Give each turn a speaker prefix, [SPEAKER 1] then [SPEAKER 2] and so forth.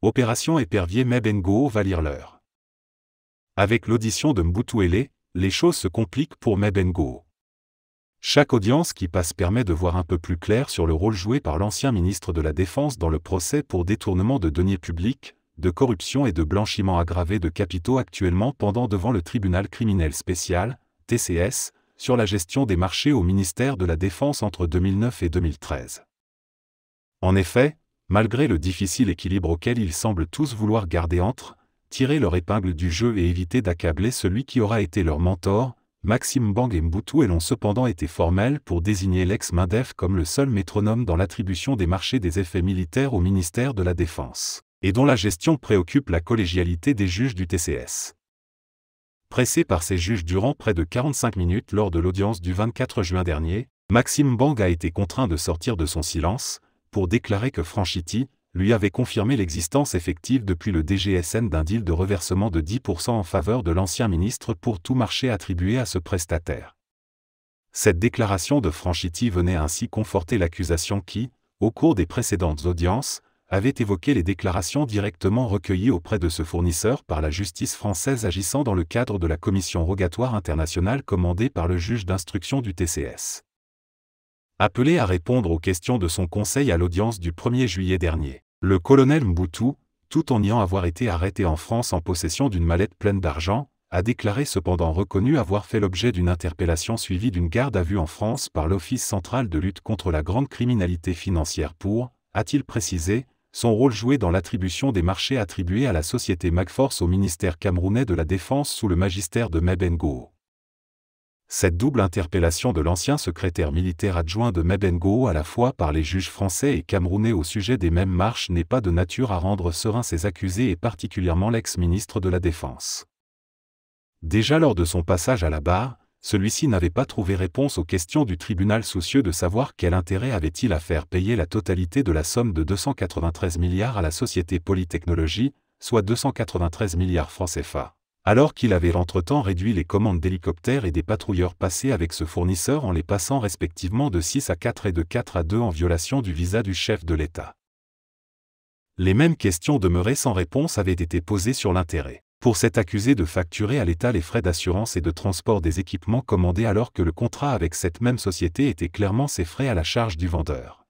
[SPEAKER 1] Opération épervier Mbengo va lire l'heure. Avec l'audition de Mbutuele, les choses se compliquent pour Mbengo. Chaque audience qui passe permet de voir un peu plus clair sur le rôle joué par l'ancien ministre de la Défense dans le procès pour détournement de deniers publics, de corruption et de blanchiment aggravé de capitaux actuellement pendant devant le tribunal criminel spécial, TCS, sur la gestion des marchés au ministère de la Défense entre 2009 et 2013. En effet, malgré le difficile équilibre auquel ils semblent tous vouloir garder entre, tirer leur épingle du jeu et éviter d'accabler celui qui aura été leur mentor, Maxime Mbengo et Mbutuele ont cependant été formels pour désigner l'ex-Mindef comme le seul métronome dans l'attribution des marchés des effets militaires au ministère de la Défense, et dont la gestion préoccupe la collégialité des juges du TCS. Pressé par ces juges durant près de 45 minutes lors de l'audience du 24 juin dernier, Maxime Mbengo a été contraint de sortir de son silence, pour déclarer que Franchitti lui avait confirmé l'existence effective depuis le DGSN d'un deal de reversement de 10% en faveur de l'ancien ministre pour tout marché attribué à ce prestataire. Cette déclaration de Franchitti venait ainsi conforter l'accusation qui, au cours des précédentes audiences, avait évoqué les déclarations directement recueillies auprès de ce fournisseur par la justice française agissant dans le cadre de la commission rogatoire internationale commandée par le juge d'instruction du TCS. Appelé à répondre aux questions de son conseil à l'audience du 1er juillet dernier, le colonel Mbutuele, tout en niant avoir été arrêté en France en possession d'une mallette pleine d'argent, a déclaré cependant reconnu avoir fait l'objet d'une interpellation suivie d'une garde à vue en France par l'Office central de lutte contre la grande criminalité financière pour, a-t-il précisé, son rôle joué dans l'attribution des marchés attribués à la société Magforce au ministère camerounais de la Défense sous le magistère de Mbengo. Cette double interpellation de l'ancien secrétaire militaire adjoint de Mbengo à la fois par les juges français et camerounais au sujet des mêmes marches n'est pas de nature à rendre sereins ses accusés et particulièrement l'ex-ministre de la Défense. Déjà lors de son passage à la barre, celui-ci n'avait pas trouvé réponse aux questions du tribunal soucieux de savoir quel intérêt avait-il à faire payer la totalité de la somme de 293 milliards à la société Polytechnologie, soit 293 milliards francs CFA. Alors qu'il avait entre-temps réduit les commandes d'hélicoptères et des patrouilleurs passés avec ce fournisseur en les passant respectivement de 6 à 4 et de 4 à 2 en violation du visa du chef de l'État. Les mêmes questions demeuraient sans réponse avaient été posées sur l'intérêt, pour cet accusé de facturer à l'État les frais d'assurance et de transport des équipements commandés alors que le contrat avec cette même société était clairement ses frais à la charge du vendeur.